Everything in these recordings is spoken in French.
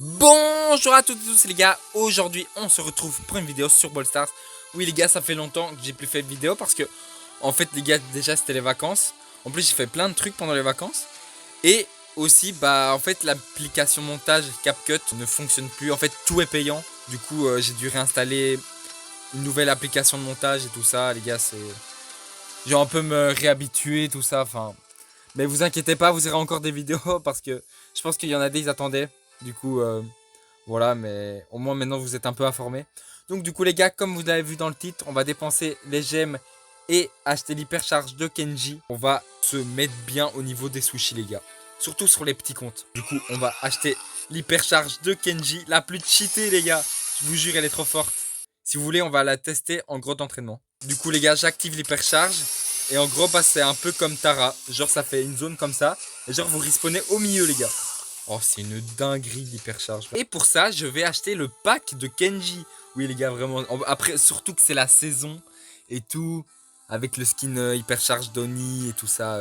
Bonjour à toutes et tous les gars, aujourd'hui on se retrouve pour une vidéo sur Brawl Stars. Oui les gars, ça fait longtemps que j'ai plus fait de vidéo parce que en fait les gars, déjà c'était les vacances. En plus j'ai fait plein de trucs pendant les vacances. Et aussi bah en fait l'application montage CapCut ne fonctionne plus. En fait tout est payant. Du coup j'ai dû réinstaller une nouvelle application de montage et tout ça. Les gars, c'est... j'ai un peu me réhabituer tout ça, enfin... Mais vous inquiétez pas, vous aurez encore des vidéos parce que je pense qu'il y en a des, ils attendaient. Du coup, voilà, mais au moins maintenant vous êtes un peu informés. Donc du coup les gars, comme vous l'avez vu dans le titre, on va dépenser les gemmes et acheter l'hypercharge de Kenji. On va se mettre bien au niveau des sushis les gars. Surtout sur les petits comptes. Du coup, on va acheter l'hypercharge de Kenji, la plus cheatée les gars. Je vous jure, elle est trop forte. Si vous voulez, on va la tester en gros d'entraînement. Du coup les gars, j'active l'hypercharge. Et en gros, bah, c'est un peu comme Tara. Genre, ça fait une zone comme ça. Et genre, vous respawnez au milieu, les gars. Oh, c'est une dinguerie d'hypercharge. Et pour ça, je vais acheter le pack de Kenji. Oui, les gars, vraiment. Après, surtout que c'est la saison et tout. Avec le skin hypercharge d'Oni et tout ça.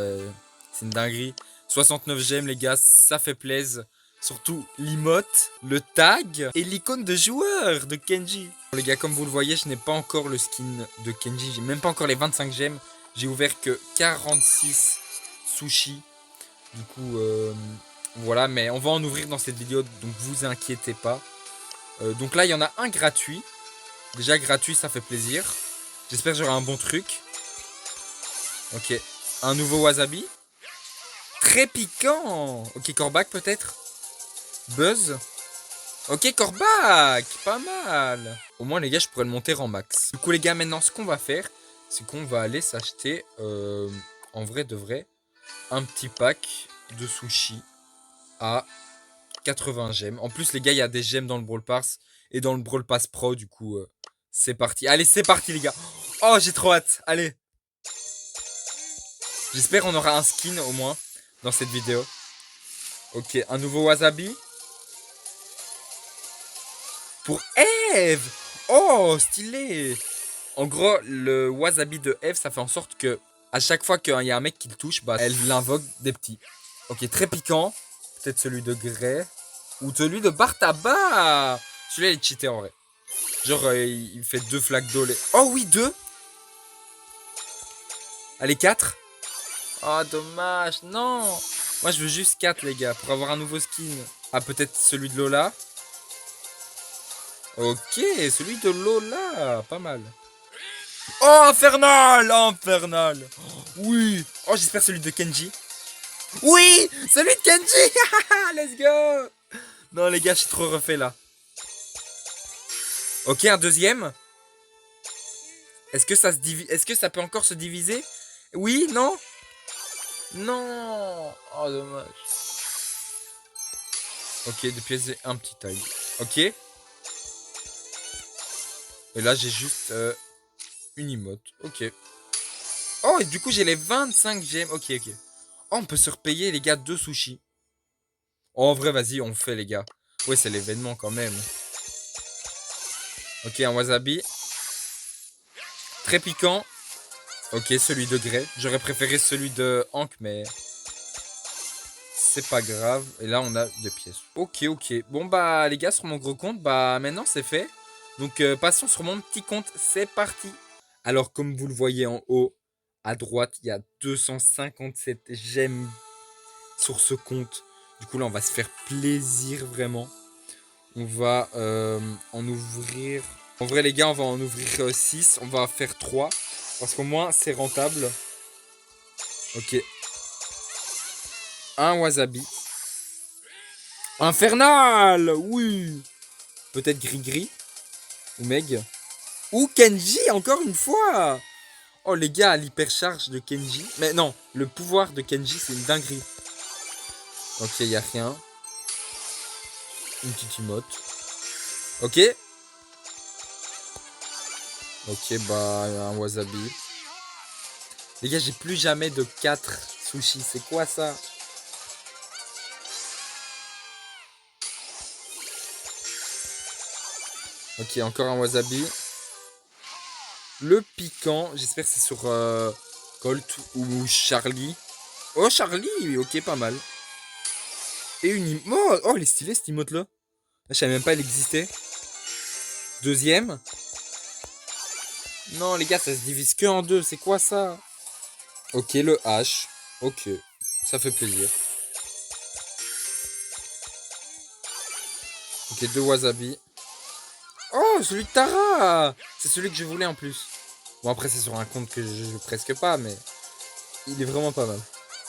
C'est une dinguerie. 69 gemmes, les gars, ça fait plaisir. Surtout l'emote, le tag et l'icône de joueur de Kenji. Bon, les gars, comme vous le voyez, je n'ai pas encore le skin de Kenji. J'ai même pas encore les 25 gemmes. J'ai ouvert que 46 sushis. Du coup, voilà. Mais on va en ouvrir dans cette vidéo. Donc, vous inquiétez pas. Donc là, il y en a un gratuit. Déjà, gratuit, ça fait plaisir. J'espère que j'aurai un bon truc. Ok. Un nouveau wasabi. Très piquant. Ok, Corbac peut-être. Buzz. Ok, Corbac. Pas mal. Au moins, les gars, je pourrais le monter en max. Du coup, les gars, maintenant, ce qu'on va faire, c'est qu'on va aller s'acheter, en vrai de vrai, un petit pack de sushis à 80 gemmes. En plus, les gars, il y a des gemmes dans le Brawl Pass et dans le Brawl Pass Pro. Du coup, c'est parti. Allez, c'est parti, les gars. Oh, j'ai trop hâte. Allez. J'espère qu'on aura un skin au moins dans cette vidéo. Ok, un nouveau wasabi. Pour Eve. Oh, stylé. En gros, le wasabi de Eve, ça fait en sorte que à chaque fois qu'il y a un mec qui le touche, bah, elle l'invoque des petits. Ok, très piquant. Peut-être celui de Grey. Ou celui de Bartaba. Celui-là, il est cheaté en vrai. Genre, il fait 2 flaques d'eau. Oh oui, 2. Allez, 4. Oh, dommage. Non. Moi, je veux juste 4, les gars, pour avoir un nouveau skin. Ah, peut-être celui de Lola. Ok, celui de Lola. Pas mal. Oh, Infernal. Infernal. Oui. Oh, j'espère celui de Kenji. Oui, celui de Kenji. Let's go. Non, les gars, je suis trop refait là. Ok, un deuxième. Est-ce que ça se divise? Est-ce que ça peut encore se diviser? Oui, non? Non. Oh, dommage. Ok, des pièces, un petit taille. Ok. Et là, j'ai juste une emote. Ok. Oh, et du coup, j'ai les 25 gemmes. Ok, ok. Oh, on peut se repayer, les gars, 2 sushis. Oh, en vrai, vas-y, on fait, les gars. Ouais, c'est l'événement quand même. Ok, un wasabi. Très piquant. Ok, celui de Grey. J'aurais préféré celui de Hank, mais c'est pas grave. Et là, on a 2 pièces. Ok, ok. Bon, bah, les gars, sur mon gros compte, bah, maintenant, c'est fait. Donc, passons sur mon petit compte. C'est parti. Alors, comme vous le voyez en haut, à droite, il y a 257 gemmes sur ce compte. Du coup, là, on va se faire plaisir, vraiment. On va en ouvrir... En vrai, les gars, on va en ouvrir 6. On va faire 3. Parce qu'au moins, c'est rentable. Ok. Un wasabi. Infernal. Oui. Peut-être Gris-Gris. Ou Meg. Ou Kenji, encore une fois. Oh, les gars, l'hypercharge de Kenji. Mais non, le pouvoir de Kenji, c'est une dinguerie. Ok, il n'y a rien. Une petite emote. Ok. Ok, bah, un wasabi. Les gars, j'ai plus jamais de 4 sushis. C'est quoi ça? Ok, encore un wasabi. Le piquant. J'espère que c'est sur Colt ou Charlie. Oh, Charlie. Ok, pas mal. Et une emote. Oh, elle est stylée cette emote là. Je savais même pas il existait. Deuxième. Non, les gars, ça se divise que en deux. C'est quoi ça? Ok, le H. Ok. Ça fait plaisir. Ok, deux wasabi. Oh, celui de Tara! C'est celui que je voulais en plus. Bon, après, c'est sur un compte que je joue presque pas, mais il est vraiment pas mal.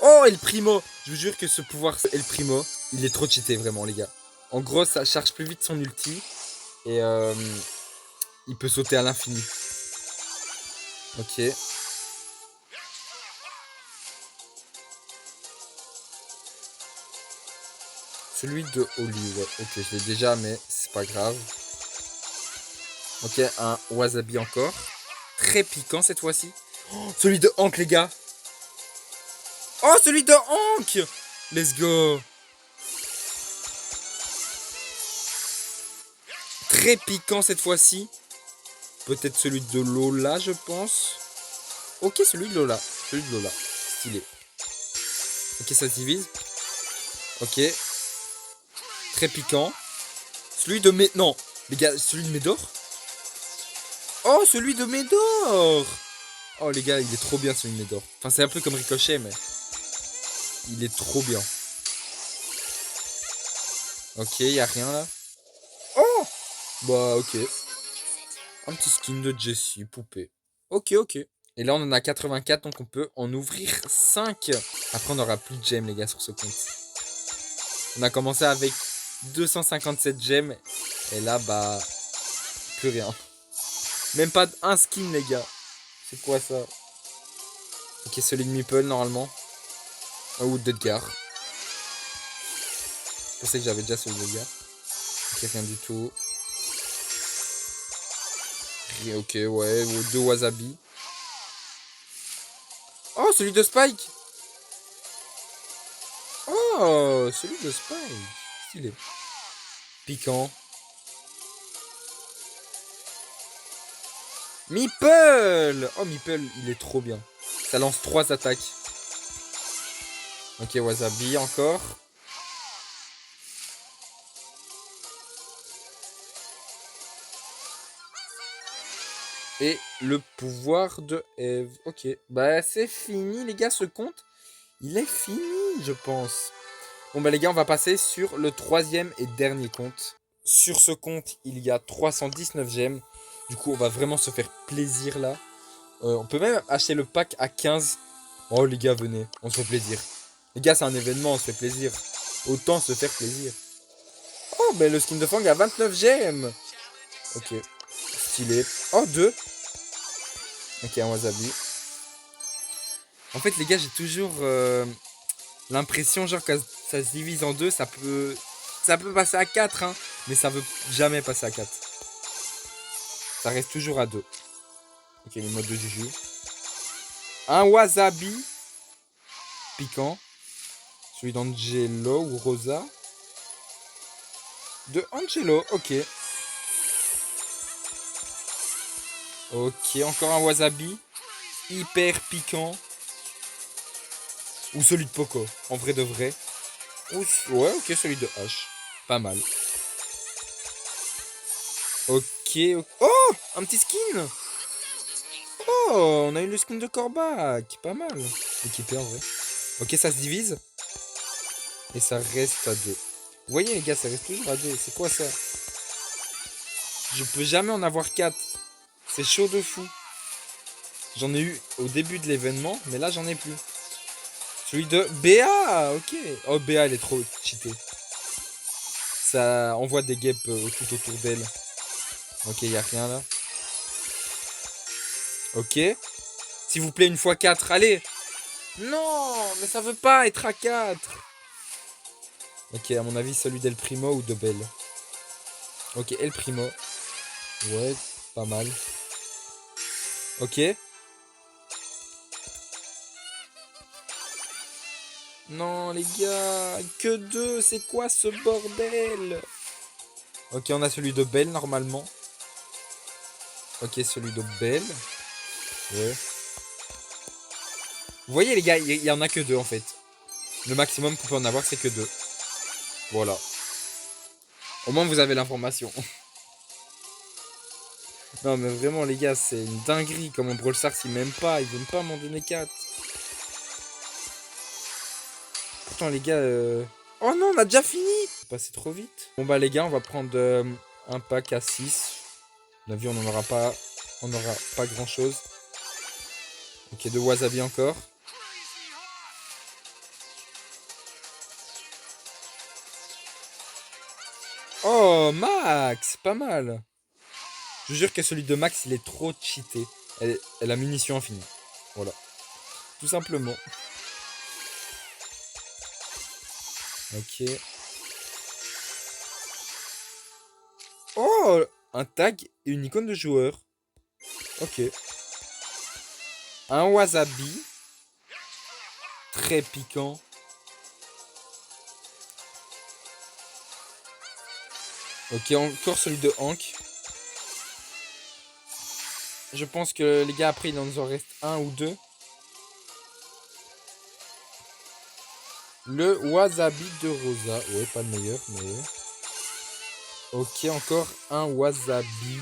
Oh, El Primo! Je vous jure que ce pouvoir El Primo, il est trop cheaté, vraiment, les gars. En gros, ça charge plus vite son ulti. Et il peut sauter à l'infini. Ok. Celui de Oli, ouais. Ok, je l'ai déjà, mais c'est pas grave. Ok, un wasabi encore. Très piquant cette fois-ci. Oh, celui de Hank, les gars. Oh, celui de Hank! Let's go. Très piquant cette fois-ci. Peut-être celui de Lola, je pense. Ok, celui de Lola. Celui de Lola. Stylé. Ok, ça se divise. Ok. Très piquant. Celui de Médor. Non, les gars, celui de Médor. Oh, celui de Médor. Oh, les gars, il est trop bien celui de Médor. Enfin, c'est un peu comme Ricochet, mais il est trop bien. Ok, y a rien là. Oh! Bah, ok. Un petit skin de Jessie, poupée. Ok, ok. Et là, on en a 84, donc on peut en ouvrir 5. Après, on n'aura plus de gemmes, les gars, sur ce compte. On a commencé avec 257 gemmes. Et là, bah, plus rien. Même pas un skin, les gars. C'est quoi ça? Ok, celui de Meeple, normalement. Oh, ou d'Edgar. Je pensais que j'avais déjà celui d'Edgar. Ok, rien du tout. Ok, ouais, ou deux wasabi. Oh, celui de Spike. Oh, celui de Spike. Stylé. Piquant. Meeple. Oh, Meeple, il est trop bien. Ça lance 3 attaques. Ok, wasabi encore. Et le pouvoir de Eve. Ok, bah c'est fini les gars, ce compte. Il est fini, je pense. Bon bah les gars, on va passer sur le troisième et dernier compte. Sur ce compte, il y a 319 gemmes. Du coup, on va vraiment se faire plaisir là. On peut même acheter le pack à 15. Oh les gars, venez, on se fait plaisir. Les gars, c'est un événement, on se fait plaisir. Autant se faire plaisir. Oh, mais le skin de Fang a 29 gemmes. Ok, stylé. Oh, 2. Ok, un wasabi. En fait, les gars, j'ai toujours l'impression, genre, que ça se divise en deux, ça peut passer à 4, hein, mais ça veut jamais passer à 4. Ça reste toujours à 2. Ok, les modes de Juju. Un wasabi piquant. Celui d'Angelo ou Rosa. De Angelo, ok. Ok, encore un wasabi. Hyper piquant. Ou celui de Poco, en vrai de vrai. Ouais, ok, celui de H. Pas mal. Ok, oh, un petit skin. Oh, on a eu le skin de Corbac. Pas mal. Équipé en vrai. Ok, ça se divise. Et ça reste à 2. Vous voyez les gars, ça reste toujours à 2. C'est quoi ça? Je peux jamais en avoir 4. C'est chaud de fou. J'en ai eu au début de l'événement, mais là j'en ai plus. Celui de BA, ok. Oh, BA, elle est trop cheatée. Ça envoie des guêpes tout autour d'elle. Ok, y a rien là. Ok. S'il vous plaît, une fois 4, allez. Non, mais ça veut pas être à 4. Ok, à mon avis, celui d'El Primo ou de Belle. Ok, El Primo. Ouais, pas mal. Ok. Non, les gars, que 2, c'est quoi ce bordel? Ok, on a celui de Belle normalement. Ok, celui de Belle. Ouais. Vous voyez les gars, il y en a que 2 en fait. Le maximum qu'on peut en avoir, c'est que 2. Voilà. Au moins vous avez l'information. Non mais vraiment les gars, c'est une dinguerie comme Brawl Stars il m'aime pas, il veut pas m'en donner 4. Pourtant les gars, oh non on a déjà fini. C'est passé trop vite. Bon bah les gars on va prendre un pack à 6. La vie on n'en aura pas, on n'aura pas grand chose. Ok, de wasabi encore. Oh Max, pas mal. Je vous jure que celui de Max il est trop cheaté. Elle a munitions infinies. Voilà, tout simplement. Ok. Oh, un tag et une icône de joueur. Ok. Un wasabi. Très piquant. Ok, encore celui de Hank. Je pense que les gars, après, il nous en reste un ou deux. Le wasabi de Rosa. Ouais, pas le meilleur, mais... Ok, encore un wasabi.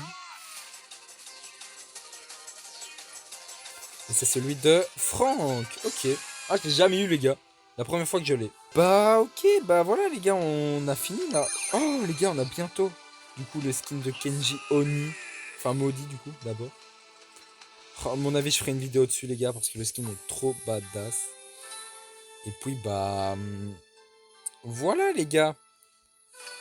Et c'est celui de Franck. Ok. Ah, je l'ai jamais eu, les gars. La première fois que je l'ai. Bah, ok. Bah, voilà, les gars. On a fini, là. Oh, les gars, on a bientôt. Du coup, le skin de Kenji Oni. Enfin, maudit, du coup, d'abord. Oh, à mon avis, je ferai une vidéo dessus, les gars. Parce que le skin est trop badass. Et puis, bah... voilà, les gars.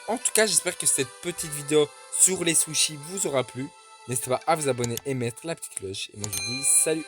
En tout cas, j'espère que cette petite vidéo sur les sushis vous aura plu. N'hésitez pas à vous abonner et mettre la petite cloche. Et moi, je vous dis salut.